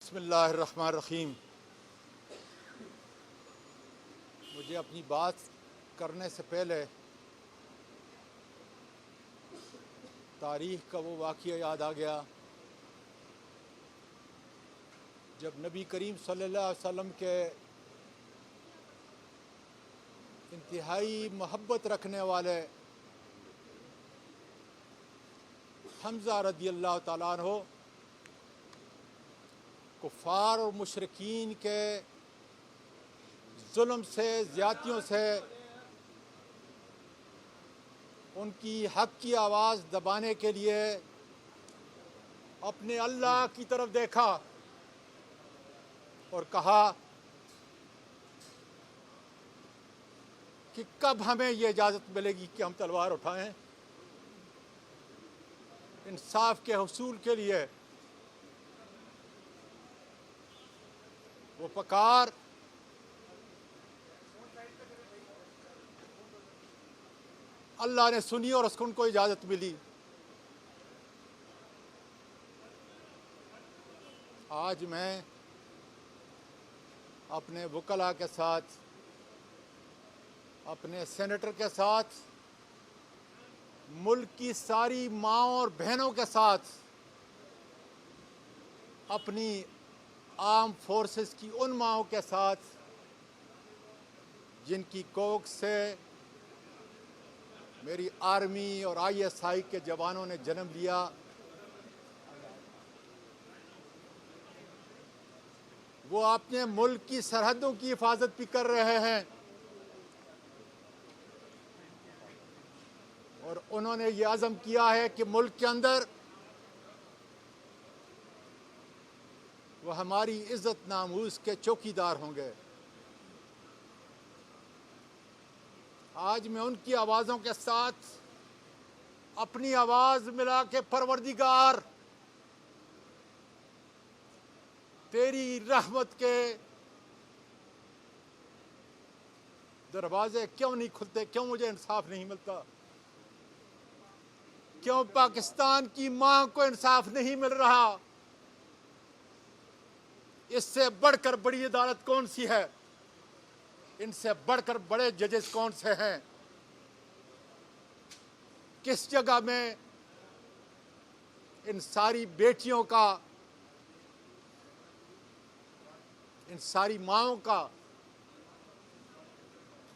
बिस्मिल्लाहिर्रहमानिर्रहीम। मुझे अपनी बात करने से पहले तारीख़ का वो वाक़या याद आ गया जब नबी करीम सल्लल्लाहु अलैहि वसल्लम के इंतहाई मोहब्बत रखने वाले हमज़ा रज़ियल्लाहु ताला अन्हु कुफ़ार और मुशरिकीन के जुल्म से, ज़्यादतियों से उनकी हक़ की आवाज़ दबाने के लिए अपने अल्लाह की तरफ देखा और कहा कि कब हमें ये इजाज़त मिलेगी कि हम तलवार उठाएं। इंसाफ के हुसूल के लिए वो पुकार अल्लाह ने सुनी और उसको उनको इजाज़त मिली। आज मैं अपने वकला के साथ, अपने सेनेटर के साथ, मुल्क की सारी माँओं और बहनों के साथ, अपनी आर्म फोर्सेस की उन माँओं के साथ जिनकी कोख से मेरी आर्मी और ISI के जवानों ने जन्म लिया, वो अपने मुल्क की सरहदों की हिफाजत भी कर रहे हैं और उन्होंने ये अज़म किया है कि मुल्क के अंदर वो हमारी इज़्ज़त नामूस के चौकीदार होंगे। आज मैं उनकी आवाज़ों के साथ अपनी आवाज़ मिला के परवरदिगार तेरी रहमत के दरवाजे क्यों नहीं खुलते, क्यों मुझे इंसाफ नहीं मिलता, क्यों पाकिस्तान की मां को इंसाफ नहीं मिल रहा। इससे बढ़कर बड़ी अदालत कौन सी है, इनसे बढ़कर बड़े जजेस कौन से हैं। किस जगह में इन सारी बेटियों का, इन सारी माँओं का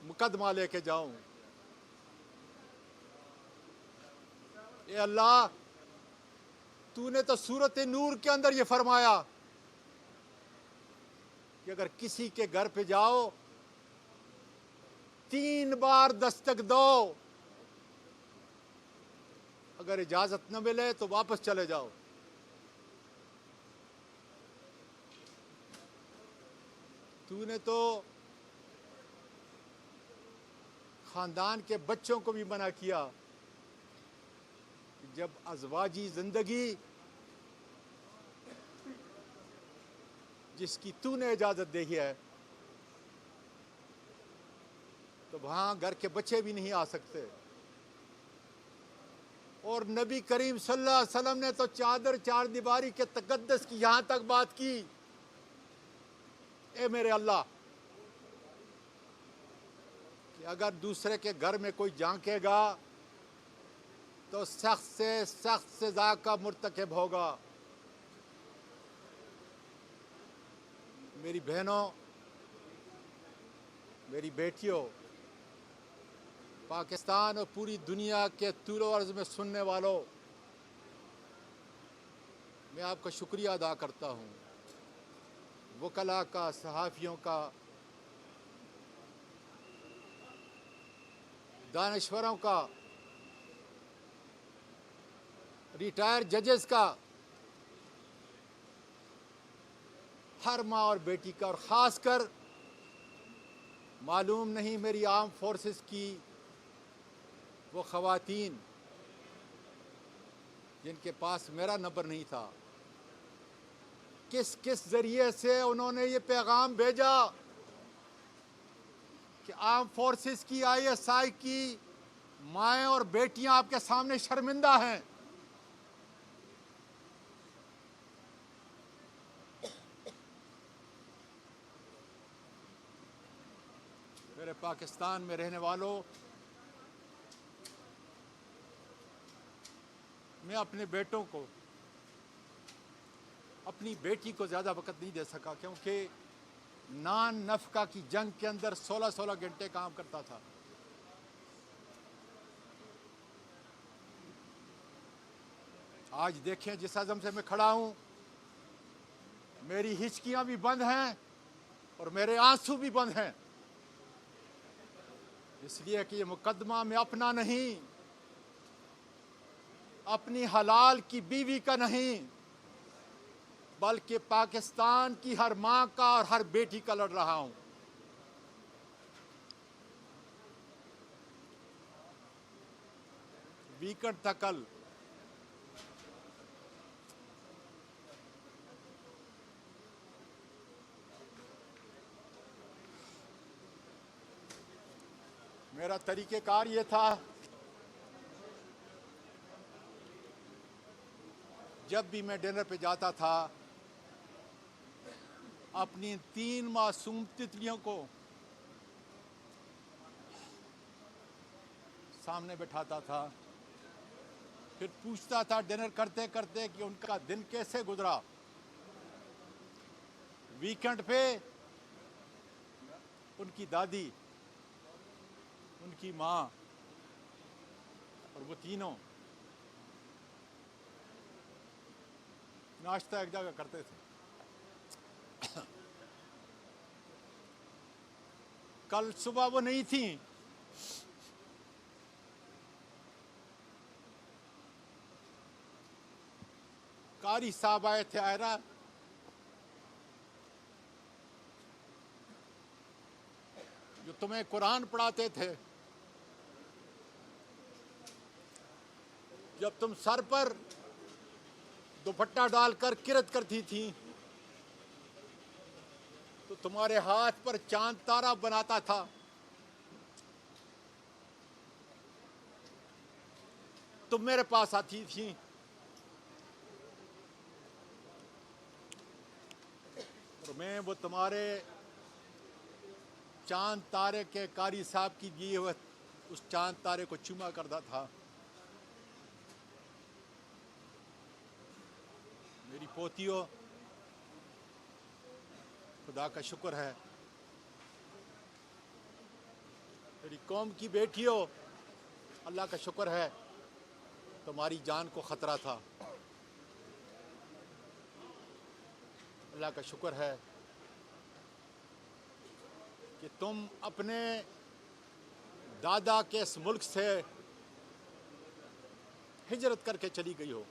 मुकदमा लेके जाऊं। ए अल्लाह, तूने तो सूरत नूर के अंदर ये फरमाया कि अगर किसी के घर पे जाओ 3 बार दस्तक दो, अगर इजाजत न मिले तो वापस चले जाओ। तूने तो खानदान के बच्चों को भी मना किया कि जब अज़वाजी जिंदगी जिसकी तूने इजाजत दी है तो वहां घर के बच्चे भी नहीं आ सकते। और नबी करीम सल्लल्लाहु अलैहि वसल्लम ने तो चादर चार दीवारी के तकद्दस की यहां तक बात की, ए मेरे अल्लाह, कि अगर दूसरे के घर में कोई झांकेगा तो सख्त से सख्त सज़ा का मुर्तकिब होगा। मेरी बहनों, मेरी बेटियों, पाकिस्तान और पूरी दुनिया के तूलो अर्ज़ में सुनने वालों, मैं आपका शुक्रिया अदा करता हूँ। वकला का, सहाफ़ियों का, दानश्वरों का, रिटायर्ड जजेस का, हर माँ और बेटी का, और ख़ासकर मालूम नहीं मेरी आर्म फोर्सेस की वो ख़वातीन जिनके पास मेरा नंबर नहीं था, किस किस ज़रिए से उन्होंने ये पैगाम भेजा कि आर्म फोर्सेस की, ISI की माएँ और बेटियां आपके सामने शर्मिंदा हैं। मेरे पाकिस्तान में रहने वालों, मैं अपने बेटों को, अपनी बेटी को ज़्यादा वक्त नहीं दे सका, क्योंकि नान नफका की जंग के अंदर 16-16 घंटे काम करता था। आज देखें, जिस अज़म से मैं खड़ा हूँ, मेरी हिचकियाँ भी बंद हैं और मेरे आंसू भी बंद हैं, इसलिए कि ये मुकदमा में अपना नहीं, अपनी हलाल की बीवी का नहीं, बल्कि पाकिस्तान की हर माँ का और हर बेटी का लड़ रहा हूँ। वीकेंड था कल, मेरा तरीक़ेकार ये था, जब भी मैं डिनर पे जाता था, अपनी 3 मासूम तितलियों को सामने बैठाता था, फिर पूछता था डिनर करते करते कि उनका दिन कैसे गुजरा। वीकेंड पे उनकी दादी, उनकी माँ और वो तीनों नाश्ता एक जगह करते थे। कल सुबह वो नहीं थी, कारी साहब आए थे आयरा, जो तुम्हें कुरान पढ़ाते थे, जब तुम सर पर दुपट्टा डालकर किरत करती थी तो तुम्हारे हाथ पर चांद तारा बनाता था। तुम मेरे पास आती थी, और मैं वो तुम्हारे चांद तारे के कारी साहब की दिए हुए उस चांद तारे को चूमा करता था। मेरी पोतियों, खुदा का शुक्र है, मेरी कौम की बेटियों, अल्लाह का शुक्र है, तुम्हारी जान को ख़तरा था। अल्लाह का शुक्र है कि तुम अपने दादा के इस मुल्क से हिजरत करके चली गई हो,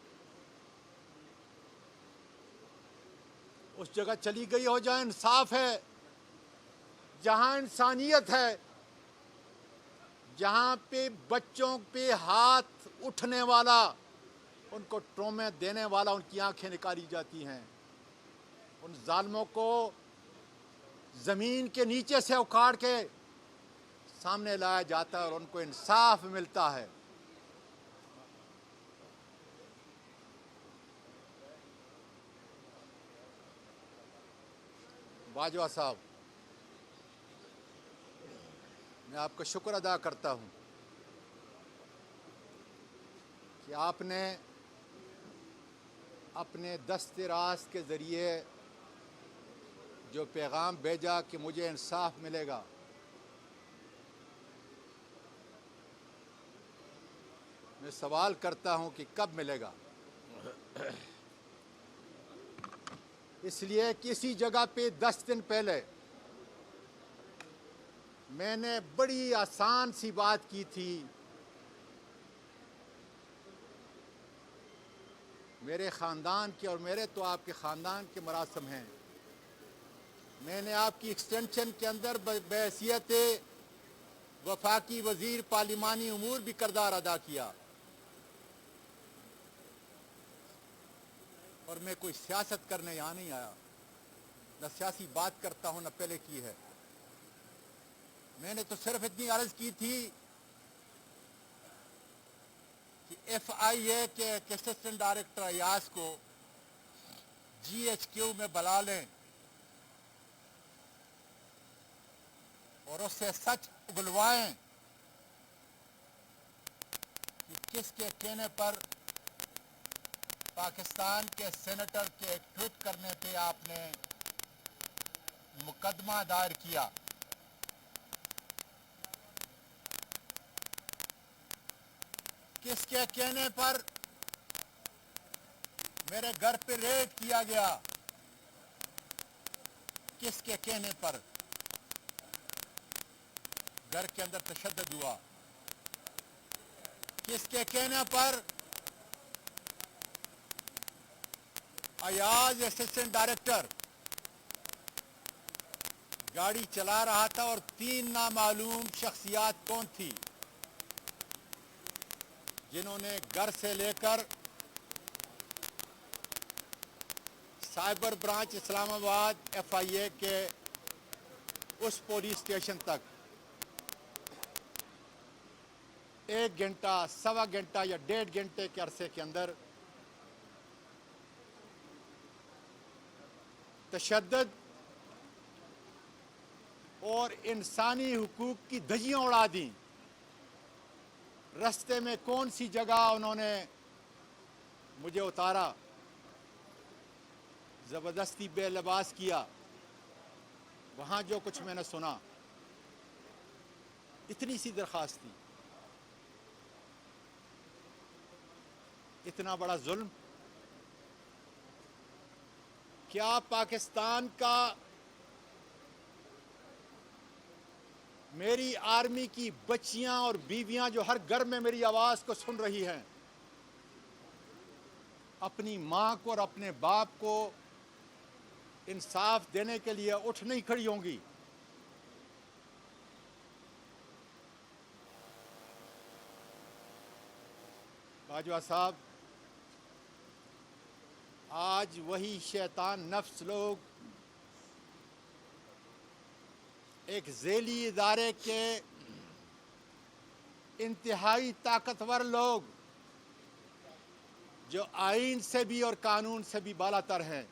उस जगह चली गई हो जहाँ इंसाफ है, जहाँ इंसानियत है, जहाँ पे बच्चों पे हाथ उठने वाला, उनको ट्रॉमे देने वाला, उनकी आंखें निकाली जाती हैं, उन जालिमों को ज़मीन के नीचे से उखाड़ के सामने लाया जाता है और उनको इंसाफ मिलता है। बाजवा साहब, मैं आपका शुक्र अदा करता हूँ कि आपने अपने दस्ते रास्त के ज़रिए जो पैगाम भेजा कि मुझे इंसाफ मिलेगा, मैं सवाल करता हूँ कि कब मिलेगा। इसलिए किसी जगह पे 10 दिन पहले मैंने बड़ी आसान सी बात की थी, मेरे ख़ानदान के और मेरे तो आपके ख़ानदान के मरासम हैं, मैंने आपकी एक्सटेंशन के अंदर बहैसियत वफाकी वज़ीर पार्लिमानी उमूर भी किरदार अदा किया, और मैं कोई सियासत करने यहाँ नहीं आया, न सियासी बात करता हूँ, न पहले की है। मैंने तो सिर्फ इतनी अर्ज़ की थी कि FIA के असिस्टेंट डायरेक्टर अयाज को GHQ में बुला लें और उससे सच उगलवाएं कि किसके कहने पर पाकिस्तान के सेनेटर के ट्वीट करने पे आपने मुकदमा दायर किया। किसके कहने पर मेरे घर पे रेड किया गया? किसके कहने पर घर के अंदर तशद्दुद हुआ? किसके कहने पर अयाज असिस्टेंट डायरेक्टर गाड़ी चला रहा था और 3 नामालूम शख्सियात कौन थी जिन्होंने घर से लेकर साइबर ब्रांच इस्लामाबाद FIA के उस पुलिस स्टेशन तक 1 घंटा, सवा घंटा या 1.5 घंटे के अरसे के अंदर तशद्दुद और इंसानी हुकूक की धज्जियां उड़ा दी। रास्ते में कौन सी जगह उन्होंने मुझे उतारा, ज़बरदस्ती बेलिबास किया, वहाँ जो कुछ मैंने सुना, इतनी सी दरख्वास्त थी। इतना बड़ा जुल्म क्या पाकिस्तान का मेरी आर्मी की बच्चियां और बीवियां जो हर घर में मेरी आवाज़ को सुन रही हैं, अपनी माँ को और अपने बाप को इंसाफ देने के लिए उठ नहीं खड़ी होंगी? बाजवा साहब, आज वही शैतान नफ्स लोग एक झेली इदारे के इंतहाई ताकतवर लोग जो आईन से भी और कानून से भी बालातर हैं,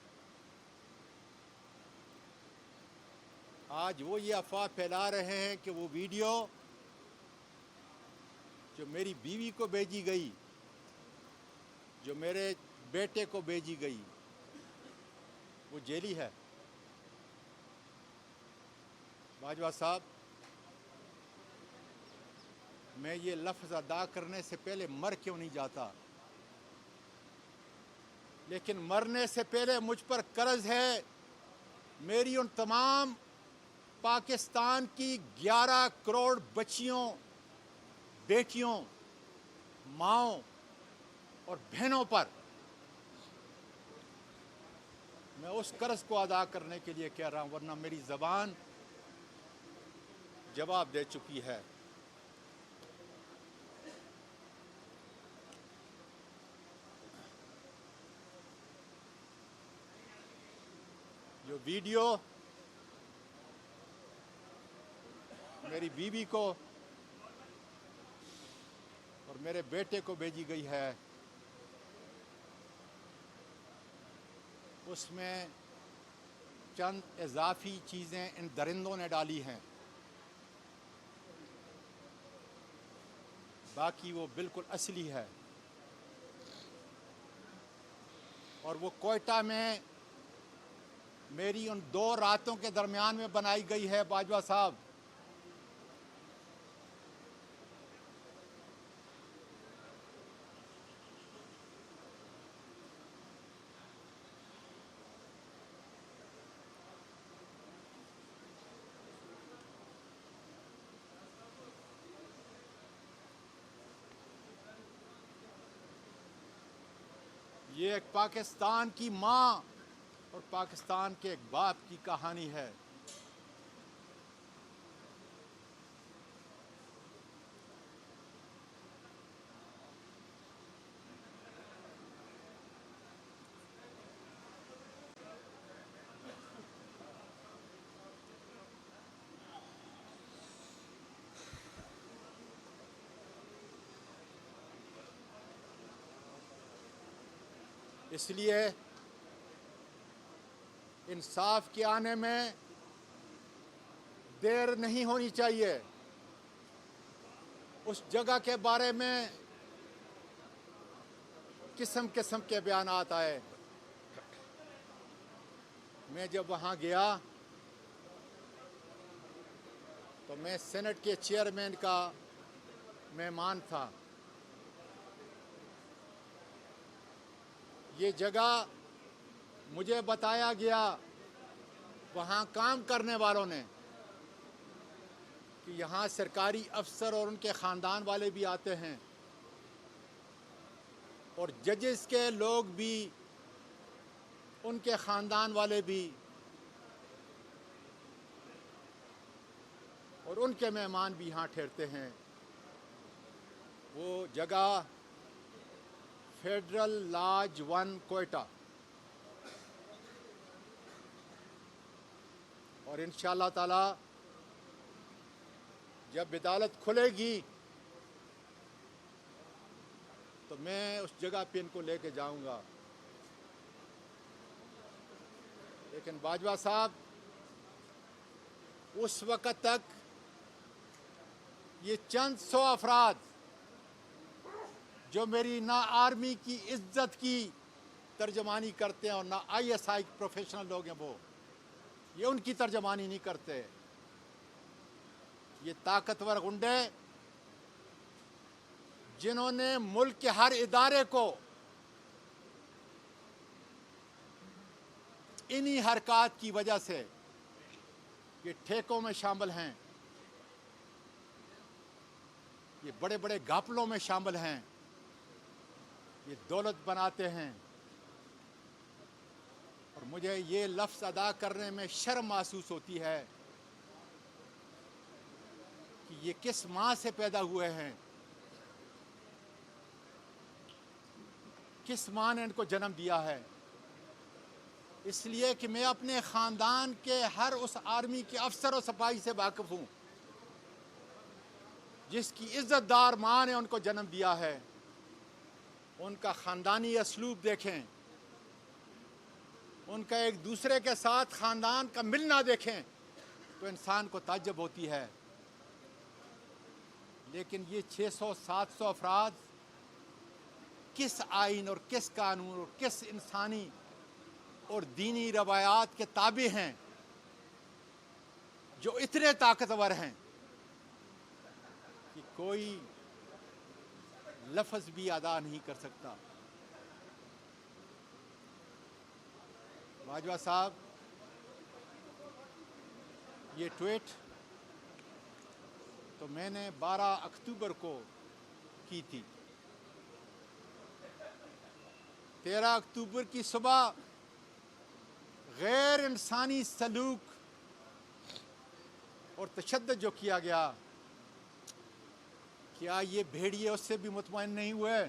आज वो ये अफवाह फैला रहे हैं कि वो वीडियो जो मेरी बीवी को भेजी गई, जो मेरे बेटे को भेजी गई, वो जेली है। बाजवा साहब, मैं ये लफ्ज़ अदा करने से पहले मर क्यों नहीं जाता, लेकिन मरने से पहले मुझ पर कर्ज है मेरी उन तमाम पाकिस्तान की 11 करोड़ बच्चियों, बेटियों, माँओं और बहनों पर। मैं उस कर्ज को अदा करने के लिए कह रहा हूँ, वरना मेरी ज़बान जवाब दे चुकी है। जो वीडियो मेरी बीवी को और मेरे बेटे को भेजी गई है, उसमें चंद इजाफी चीज़ें इन दरिंदों ने डाली हैं, बाकी वो बिल्कुल असली है। और वो कोयटा में मेरी उन 2 रातों के दरमियान में बनाई गई है। बाजवा साहब, ये एक पाकिस्तान की माँ और पाकिस्तान के एक बाप की कहानी है। इसलिए इंसाफ के आने में देर नहीं होनी चाहिए। उस जगह के बारे में किस्म किस्म के बयानात आए। मैं जब वहाँ गया तो मैं सेनेट के चेयरमैन का मेहमान था। ये जगह मुझे बताया गया वहाँ काम करने वालों ने कि यहाँ सरकारी अफसर और उनके ख़ानदान वाले भी आते हैं और जजेस के लोग भी, उनके ख़ानदान वाले भी, और उनके मेहमान भी यहाँ ठहरते हैं। वो जगह फेडरल लॉज 1 कोयटा, और इंशाअल्लाह ताला जब अदालत खुलेगी तो मैं उस जगह पे इनको लेके जाऊंगा। लेकिन बाजवा साहब, उस वक़्त तक ये चंद 100 अफराद जो मेरी ना आर्मी की इज्जत की तर्जमानी करते हैं और ना ISI प्रोफेशनल लोग हैं, वो ये उनकी तर्जमानी नहीं करते। ये ताकतवर गुंडे जिन्होंने मुल्क के हर इदारे को इन्हीं हरकत की वजह से, ये ठेकों में शामिल हैं, ये बड़े बड़े घपलों में शामिल हैं, ये दौलत बनाते हैं। और मुझे ये लफ्ज़ अदा करने में शर्म महसूस होती है कि ये किस माँ से पैदा हुए हैं, किस माँ ने इनको जन्म दिया है। इसलिए कि मैं अपने ख़ानदान के हर उस आर्मी के अफसर और सिपाही से वाकिफ़ हूँ जिसकी इज़्ज़तदार माँ ने उनको जन्म दिया है। उनका ख़ानदानी असलूब देखें, उनका एक दूसरे के साथ ख़ानदान का मिलना देखें तो इंसान को ताज्जुब होती है। लेकिन ये 600-700 अफराद किस आइन और किस कानून और किस इंसानी और दीनी रवायात के ताबे हैं जो इतने ताकतवर हैं कि कोई लफ्ज़ भी अदा नहीं कर सकता। बाजवा साहब, ये ट्वीट तो मैंने 12 अक्टूबर को की थी। 13 अक्टूबर की सुबह गैर इंसानी सलूक और तशद्दुद जो किया गया, क्या ये भेड़िए उससे भी मुतमईन नहीं हुए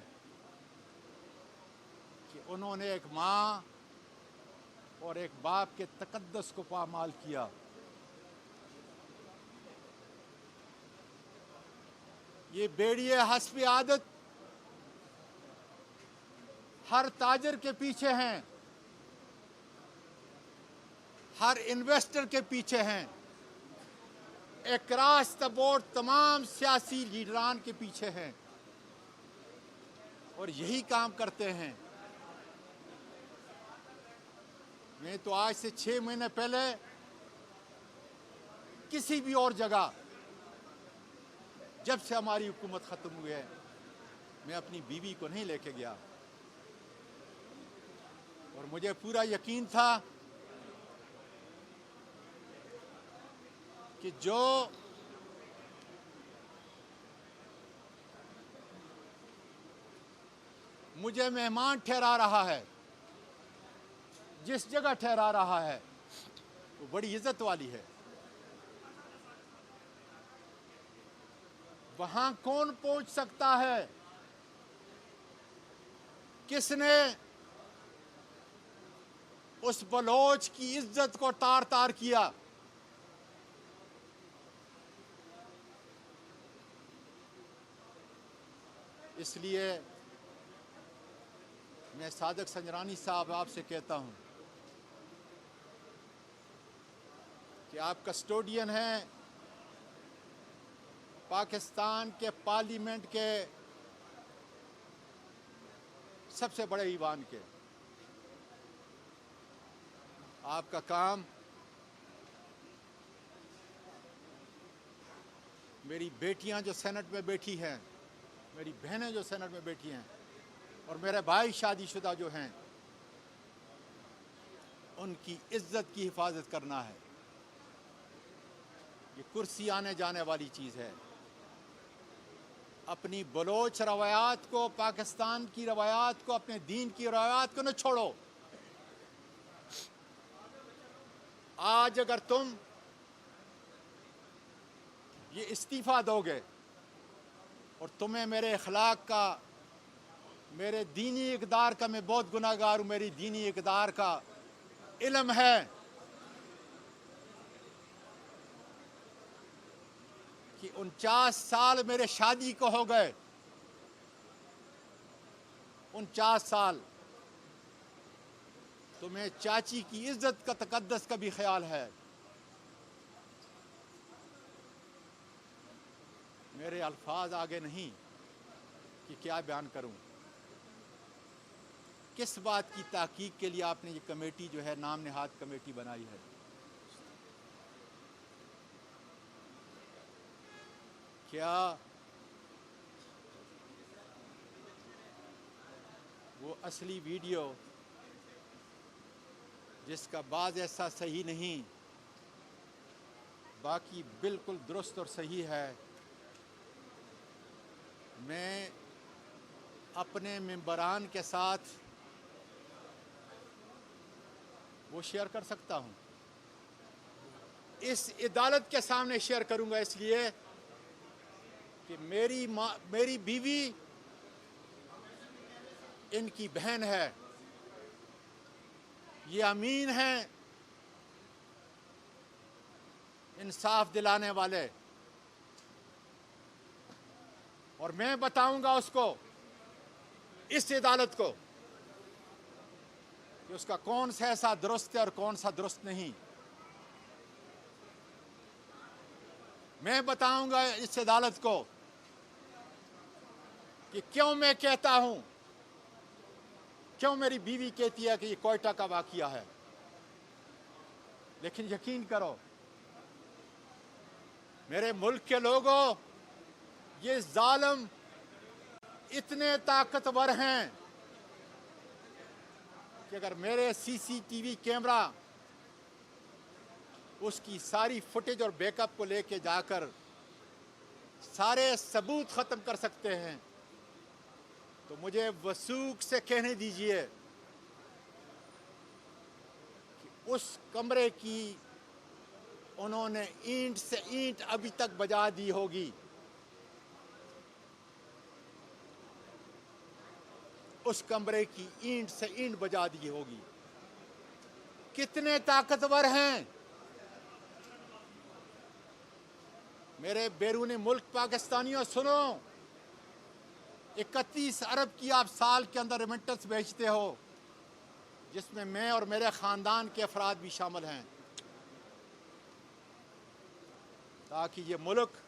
कि उन्होंने एक माँ और एक बाप के तकद्दुस को पामाल किया। ये भेड़िए हस्बे आदत हर ताजर के पीछे हैं, हर इन्वेस्टर के पीछे हैं, अक्रॉस द बोर्ड तमाम सियासी लीडरान के पीछे हैं और यही काम करते हैं। मैं तो आज से 6 महीने पहले किसी भी और जगह, जब से हमारी हुकूमत ख़त्म हुई है, मैं अपनी बीवी को नहीं लेके गया और मुझे पूरा यकीन था कि जो मुझे मेहमान ठहरा रहा है, जिस जगह ठहरा रहा है, वो बड़ी इज्जत वाली है। वहां कौन पहुंच सकता है? किसने उस बलोच की इज्जत को तार तार किया? इसलिए मैं सादिक संजरानी साहब आपसे कहता हूं कि आप कस्टोडियन हैं पाकिस्तान के पार्लियामेंट के सबसे बड़े ईवान के, आपका काम मेरी बेटियां जो सेनेट में बैठी हैं, मेरी बहनें जो सेनेट में बैठी हैं, और मेरे भाई शादीशुदा जो हैं, उनकी इज्जत की हिफाजत करना है। ये कुर्सी आने जाने वाली चीज़ है। अपनी बलोच रवायात को, पाकिस्तान की रवायात को, अपने दीन की रवायात को न छोड़ो। आज अगर तुम ये इस्तीफ़ा दोगे और तुम्हें मेरे अखलाक का, मेरे दीनी इक़दार का, मैं बहुत गुनाहगार हूँ, मेरी दीनी इक़दार का इल्म है कि 49 साल मेरे शादी को हो गए, 49 साल। तुम्हें चाची की इज्जत का, तकद्दस का भी ख्याल है। मेरे अल्फाज आगे नहीं कि क्या बयान करूं। किस बात की ताकीक के लिए आपने ये कमेटी जो है, नाम नहाद कमेटी बनाई है? क्या वो असली वीडियो जिसका बाज़ ऐसा सही नहीं, बाकी बिल्कुल दुरुस्त और सही है, मैं अपने मेंबरान के साथ वो शेयर कर सकता हूँ? इस अदालत के सामने शेयर करूँगा इसलिए कि मेरी बीवी इनकी बहन है, ये अमीन हैं, इंसाफ दिलाने वाले, और मैं बताऊंगा उसको, इस अदालत को, कि उसका कौन सा ऐसा दुरुस्त है और कौन सा दुरुस्त नहीं। मैं बताऊंगा इस अदालत को कि क्यों मैं कहता हूं, क्यों मेरी बीवी कहती है कि ये कोयटा का वाकया है। लेकिन यकीन करो मेरे मुल्क के लोगों, ये जालिम इतने ताकतवर हैं कि अगर मेरे सीसीटीवी कैमरा उसकी सारी फुटेज और बैकअप को लेके जाकर सारे सबूत ख़त्म कर सकते हैं, तो मुझे वसूख से कहने दीजिए कि उस कमरे की उन्होंने ईंट से ईंट अभी तक बजा दी होगी, उस कमरे की ईंट से ईंट बजा दी होगी। कितने ताकतवर हैं मेरे बैरूनी मुल्क पाकिस्तानियों। सुनो, 31 अरब की आप साल के अंदर रेमिटेंस भेजते हो, जिसमें मैं और मेरे ख़ानदान के अफराद भी शामिल हैं, ताकि ये मुल्क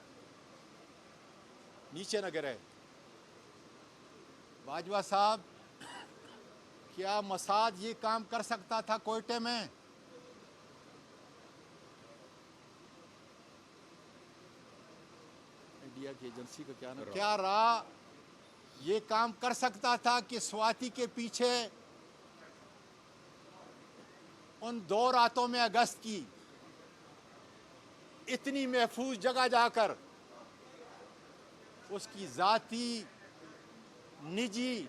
नीचे न गिरे। बाजवा साहब, क्या मसाद ये काम कर सकता था कोयटे में? इंडिया की एजेंसी का क्या नाम, क्या रहा, ये काम कर सकता था कि स्वाति के पीछे उन 2 रातों में अगस्त की इतनी महफूज जगह जाकर उसकी ज़ाती, निजी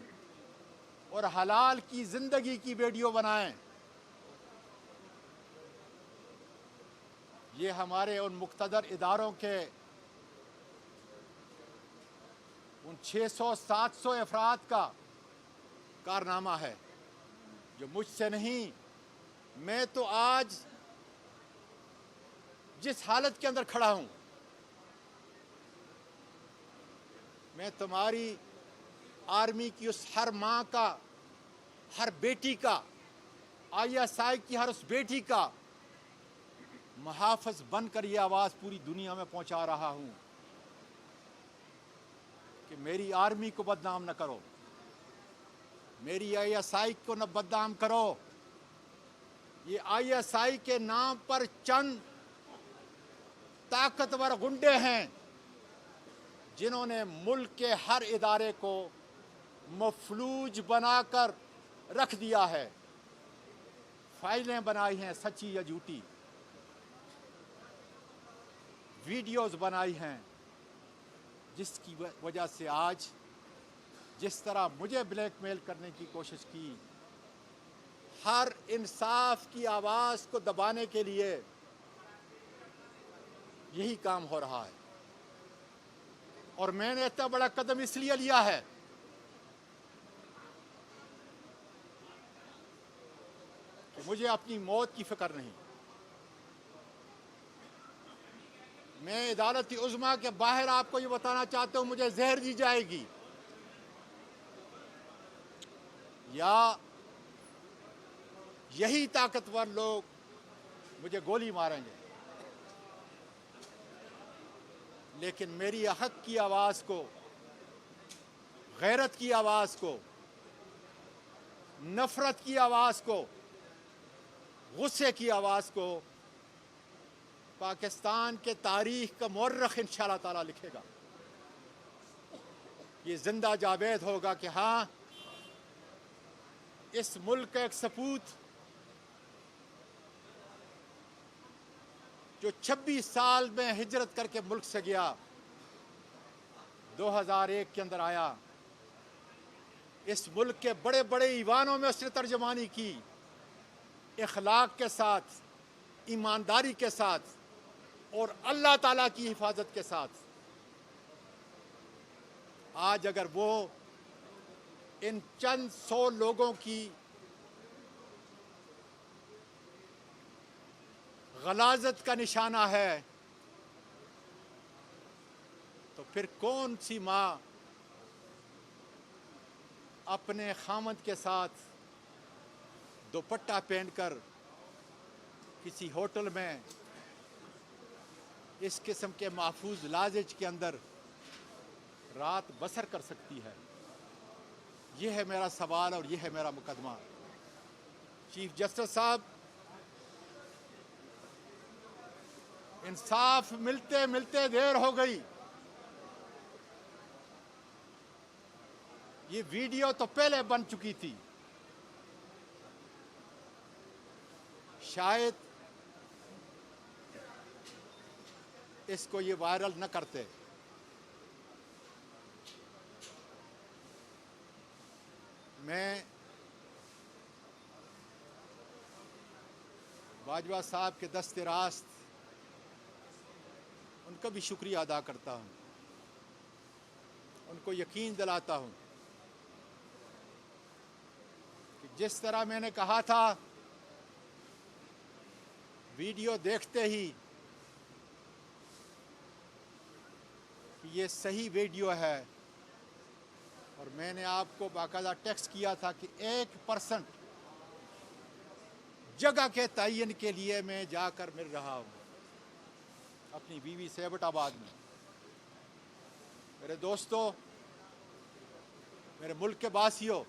और हलाल की ज़िंदगी की वीडियो बनाएं। ये हमारे उन मुक़्तदर इदारों के उन 600-700 अफराद का कारनामा है, जो मुझसे नहीं। मैं तो आज जिस हालत के अंदर खड़ा हूं, मैं तुम्हारी आर्मी की उस हर माँ का, हर बेटी का, ISI की हर उस बेटी का मुहाफ़िज़ बनकर ये आवाज़ पूरी दुनिया में पहुंचा रहा हूं कि मेरी आर्मी को बदनाम न करो, मेरी आईएसआई को न बदनाम करो। ये आईएसआई के नाम पर चंद ताकतवर गुंडे हैं जिन्होंने मुल्क के हर इदारे को मफलूज बनाकर रख दिया है। फाइलें बनाई हैं सच्ची या झूठी, वीडियोस बनाई हैं, जिसकी वजह से आज जिस तरह मुझे ब्लैकमेल करने की कोशिश की, हर इंसाफ की आवाज़ को दबाने के लिए यही काम हो रहा है। और मैंने इतना बड़ा कदम इसलिए लिया है कि मुझे अपनी मौत की फिक्र नहीं। मैं अदालती उज़्मा के बाहर आपको ये बताना चाहता हूं, मुझे जहर दी जाएगी या यही ताकतवर लोग मुझे गोली मारेंगे, लेकिन मेरी हक की आवाज़ को, गैरत की आवाज़ को, नफरत की आवाज़ को, गुस्से की आवाज़ को पाकिस्तान के तारीख़ का मुअर्रिख़ इंशाअल्लाह ताला लिखेगा। ये जिंदा जावेद होगा कि हाँ, इस मुल्क का एक सपूत जो 26 साल में हिजरत करके मुल्क से गया, 2001 के अंदर आया, इस मुल्क के बड़े बड़े ईवानों में उसने तर्जमानी की, इखलाक के साथ, ईमानदारी के साथ और अल्लाह ताला की हिफाजत के साथ। आज अगर वो इन चंद 100 लोगों की गलाजत का निशाना है, तो फिर कौन सी माँ अपने खामद के साथ दुपट्टा पहनकर किसी होटल में इस किस्म के महफूज लाजिज के अंदर रात बसर कर सकती है? यह है मेरा सवाल और यह है मेरा मुकदमा। चीफ जस्टिस साहब, इंसाफ मिलते मिलते देर हो गई। ये वीडियो तो पहले बन चुकी थी, शायद इसको ये वायरल न करते। मैं बाजवा साहब के दस्ते रास्त उनका भी शुक्रिया अदा करता हूँ, उनको यकीन दिलाता हूँ कि जिस तरह मैंने कहा था, वीडियो देखते ही कि ये सही वीडियो है, और मैंने आपको बाकायदा टेक्स्ट किया था कि 1% जगह के तयन के लिए मैं जाकर मिल रहा हूँ अपनी बीवी से एबटाबाद में। मेरे दोस्तों, मेरे मुल्क के वासियों,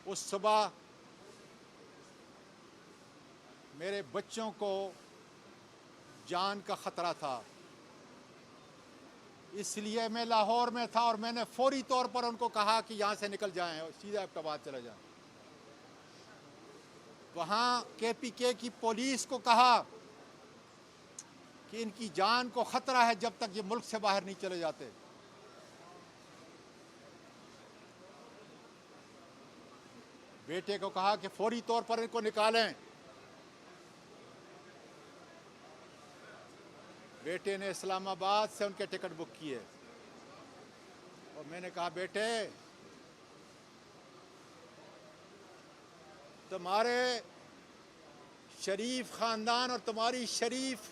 उस सुबह मेरे बच्चों को जान का ख़तरा था, इसलिए मैं लाहौर में था और मैंने फौरी तौर पर उनको कहा कि यहाँ से निकल जाएं और सीधा एबटाबाद चले जाएं। वहाँ KPK की पुलिस को कहा कि इनकी जान को ख़तरा है जब तक ये मुल्क से बाहर नहीं चले जाते। बेटे को कहा कि फौरी तौर पर इनको निकालें। बेटे ने इस्लामाबाद से उनके टिकट बुक किए और मैंने कहा, बेटे तुम्हारे शरीफ ख़ानदान और तुम्हारी शरीफ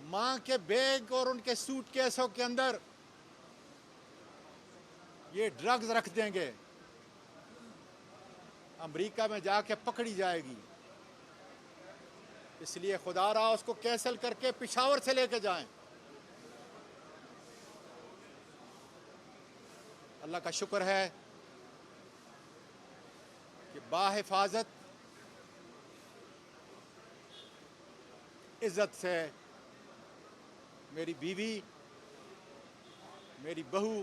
माँ के बैग और उनके सूटकेसों के अंदर ये ड्रग्स रख देंगे, अमेरिका में जाके पकड़ी जाएगी। इसलिए खुदा रहा उसको कैंसिल करके पिशावर से लेके जाएं। अल्लाह का शुक्र है कि बाहिफाजत इज़्ज़त से मेरी बीवी, मेरी बहू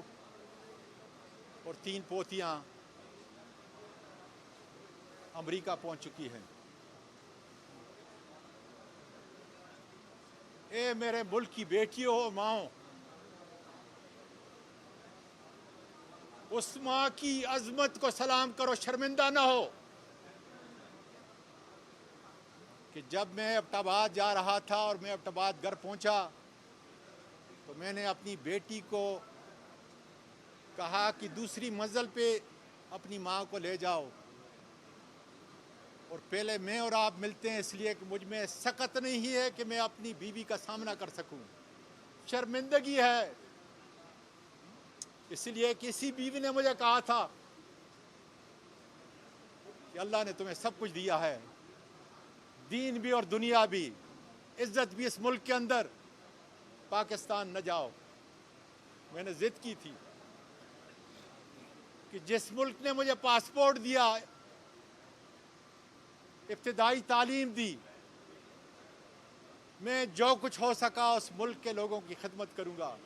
और 3 पोतियां अमेरिका पहुंच चुकी हैं। ए मेरे मुल्क की बेटियों और माओ, उस माँ की अजमत को सलाम करो, शर्मिंदा ना हो कि जब मैं एबटाबाद जा रहा था और मैं एबटाबाद घर पहुंचा तो मैंने अपनी बेटी को कहा कि दूसरी मंजिल पे अपनी माँ को ले जाओ और पहले मैं और आप मिलते हैं, इसलिए कि मुझ में सकत नहीं है कि मैं अपनी बीवी का सामना कर सकूं। शर्मिंदगी है। इसलिए किसी बीवी ने मुझे कहा था कि अल्लाह ने तुम्हें सब कुछ दिया है, दीन भी और दुनिया भी, इज्जत भी इस मुल्क के अंदर, पाकिस्तान न जाओ। मैंने जिद की थी कि जिस मुल्क ने मुझे पासपोर्ट दिया, इब्तिदाई तालीम दी, मैं जो कुछ हो सका उस मुल्क के लोगों की खिदमत करूंगा।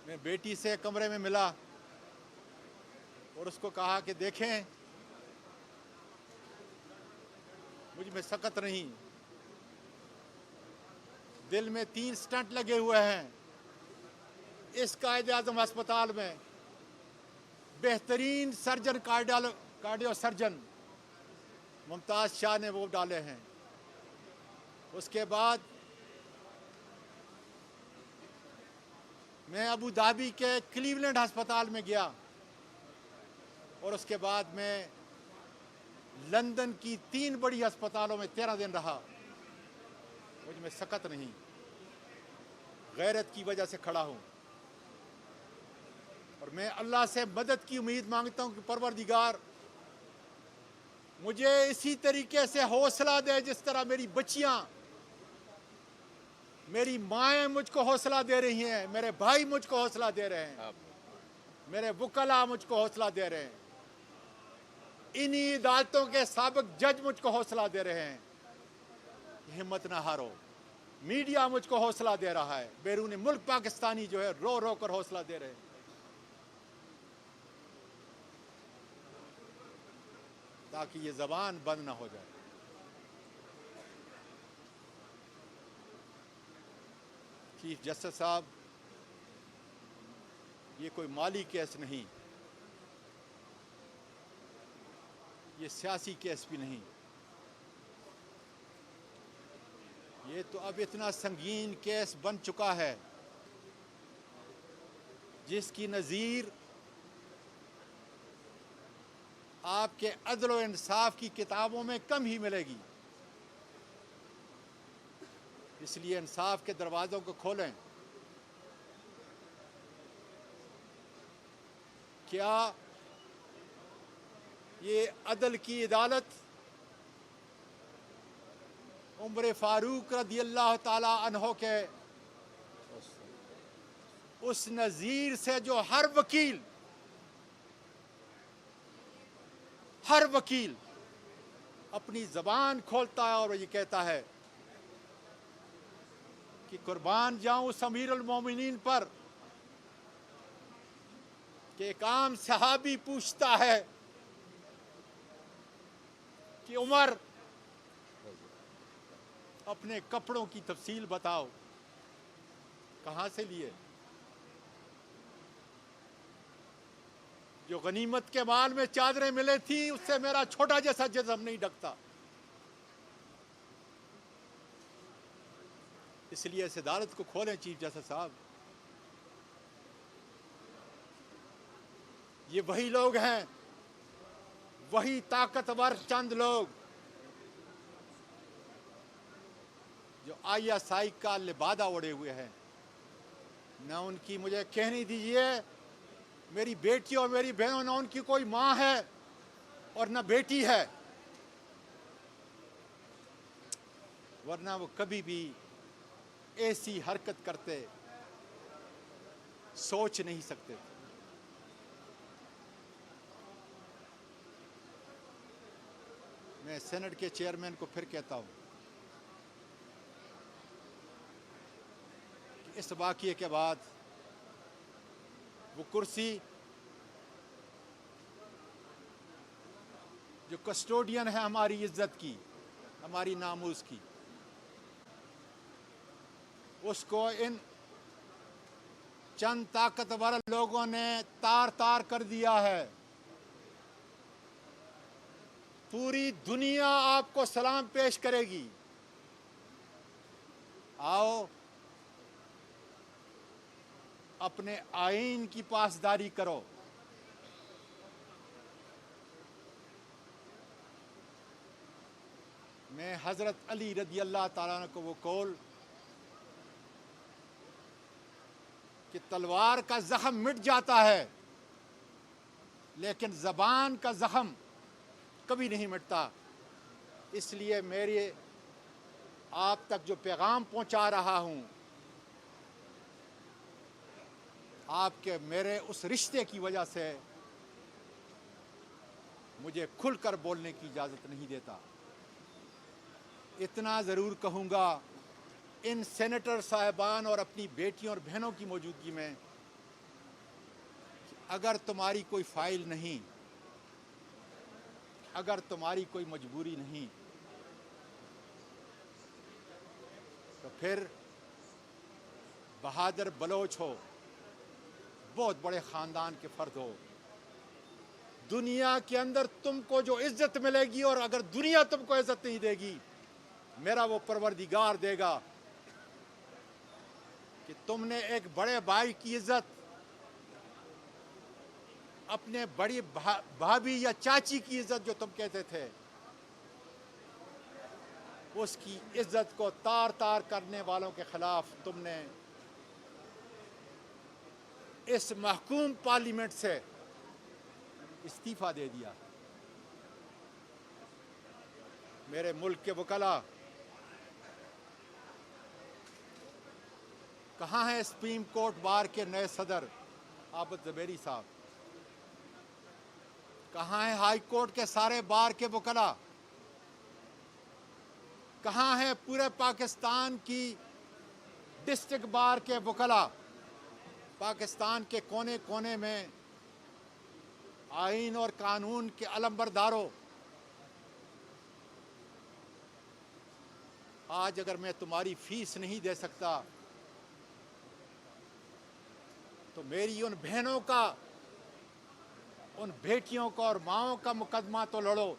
मैं बेटी से कमरे में मिला और उसको कहा कि देखें, मुझ में सकत नहीं, दिल में 3 स्टंट लगे हुए हैं। इस कायद-ए-आज़म अस्पताल में बेहतरीन surgeon, cardio surgeon Mumtaz Shah ने वो डाले हैं। उसके बाद मैं अबू धाबी के क्लीवलैंड अस्पताल में गया और उसके बाद मैं लंदन की 3 बड़ी अस्पतालों में 13 दिन रहा। मुझ में सकत नहीं, गैरत की वजह से खड़ा हूँ और मैं अल्लाह से मदद की उम्मीद मांगता हूँ कि परवरदिगार मुझे इसी तरीके से हौसला दे जिस तरह मेरी बच्चियाँ, मेरी माएँ मुझको हौसला दे रही हैं, मेरे भाई मुझको हौसला दे रहे हैं, मेरे वकला मुझको हौसला दे रहे हैं, इन्हीं अदालतों के साबिक जज मुझको हौसला दे रहे हैं। हिम्मत ना हारो। मीडिया मुझको हौसला दे रहा है, बैरून मुल्क पाकिस्तानी जो है रो रो कर हौसला दे रहे हैं। ताकि ये ज़बान बंद ना हो जाए। चीफ जस्टिस साहब, ये कोई माली केस नहीं, ये सियासी केस भी नहीं, ये तो अब इतना संगीन केस बन चुका है जिसकी नज़ीर आपके अदल व इंसाफ की किताबों में कम ही मिलेगी। इसलिए इंसाफ के दरवाज़ों को खोलें। क्या ये अदल की अदालत उमर फारूक रज़ी अल्लाह ताला अन्हो के उस नज़ीर से जो हर वकील अपनी ज़बान खोलता है और ये कहता है कि कुर्बान जाऊं उस अमीरुल मोमिनीन पर कि एक आम सहाबी पूछता है कि उमर अपने कपड़ों की तफसील बताओ, कहाँ से लिए? जो गनीमत के माल में चादरें मिले थी उससे मेरा छोटा जैसा जिस्म नहीं ढकता। इसलिए इस अदालत को खोलें चीफ जस्टिस साहब। ये वही लोग हैं, वही ताकतवर चंद लोग जो ISI का लिबादा ओढ़े हुए हैं। न उनकी मुझे कहने दीजिए, मेरी बेटी और मेरी बहनों, ना उनकी कोई माँ है और न बेटी है, वरना वो कभी भी ऐसी हरकत करते सोच नहीं सकते थे। मैं सेनेट के चेयरमैन को फिर कहता हूं कि इस वाक़ये के बाद वो कुर्सी जो कस्टोडियन है हमारी इज्जत की, हमारी नामूस की, उसको इन चंद ताकतवर लोगों ने तार तार कर दिया है। पूरी दुनिया आपको सलाम पेश करेगी। आओ अपने आईन की पासदारी करो। मैं हजरत अली रदी अल्लाह ताला अन्हु को वो कौल कि तलवार का जख्म मिट जाता है लेकिन ज़बान का जख्म कभी नहीं मिटता। इसलिए मेरे आप तक जो पैगाम पहुंचा रहा हूं, आपके मेरे उस रिश्ते की वजह से मुझे खुलकर बोलने की इजाज़त नहीं देता। इतना ज़रूर कहूँगा इन सेनेटर साहिबान और अपनी बेटियों और बहनों की मौजूदगी में, अगर तुम्हारी कोई फ़ाइल नहीं, अगर तुम्हारी कोई मजबूरी नहीं, तो फिर बहादुर बलोच हो, बहुत बड़े ख़ानदान के फ़र्द हो, दुनिया के अंदर तुमको जो इज़्ज़त मिलेगी, और अगर दुनिया तुमको इज़्ज़त नहीं देगी, मेरा वो परवरदिगार देगा कि तुमने एक बड़े भाई की इज़्ज़त अपने बड़ी भाभी या चाची की इज़्ज़त जो तुम कहते थे, उसकी इज़्ज़त को तार तार करने वालों के ख़िलाफ़ तुमने इस महकूम पार्लियामेंट से इस्तीफ़ा दे दिया। मेरे मुल्क के वकला, कहाँ हैं सुप्रीम कोर्ट बार के नए सदर आबद ज़बैरी साहब? कहाँ हैं हाई कोर्ट के सारे बार के वकला? कहाँ हैं पूरे पाकिस्तान की डिस्ट्रिक्ट बार के वकला? पाकिस्तान के कोने कोने में आईन और कानून के अलंबरदारों, आज अगर मैं तुम्हारी फीस नहीं दे सकता तो मेरी उन बहनों का, उन बेटियों का और माँओं का मुकदमा तो लड़ो।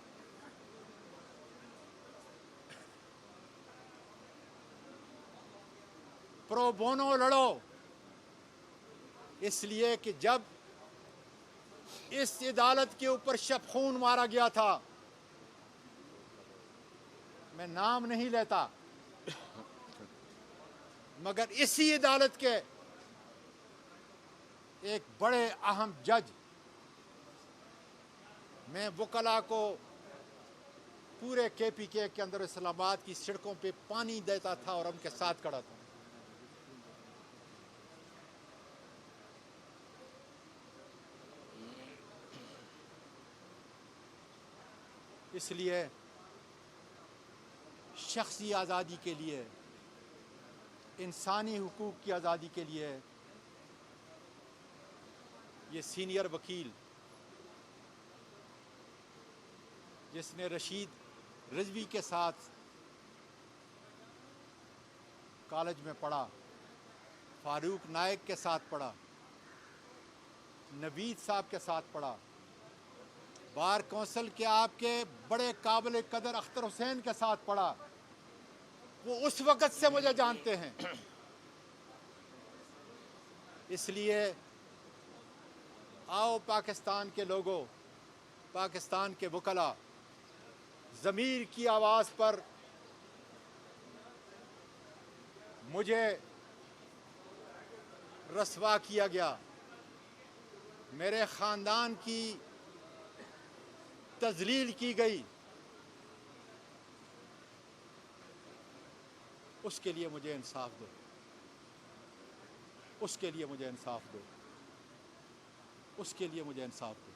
प्रो बोनो लड़ो। इसलिए कि जब इस अदालत के ऊपर शब खून मारा गया था, मैं नाम नहीं लेता, मगर इसी अदालत के एक बड़े अहम जज, मैं वकला को पूरे KPK के अंदर इस्लामाबाद की सड़कों पे पानी देता था और उनके साथ खड़ा था। इसलिए शख्सी आज़ादी के लिए, इंसानी हुकूक की आज़ादी के लिए ये सीनियर वकील जिसने रशीद रिजवी के साथ कॉलेज में पढ़ा, फारूक नायक के साथ पढ़ा, नवीद साहब के साथ पढ़ा, बार कौंसिल के आपके बड़े काबिल कदर अख्तर हुसैन के साथ पढ़ा, वो उस वक़्त से मुझे जानते हैं। इसलिए आओ पाकिस्तान के लोगों, पाकिस्तान के वकला, ज़मीर की आवाज़ पर मुझे रस्वा किया गया, मेरे ख़ानदान की तज़लील की गई, उसके लिए मुझे इंसाफ दो, उसके लिए मुझे इंसाफ दो, उसके लिए मुझे इंसाफ दो।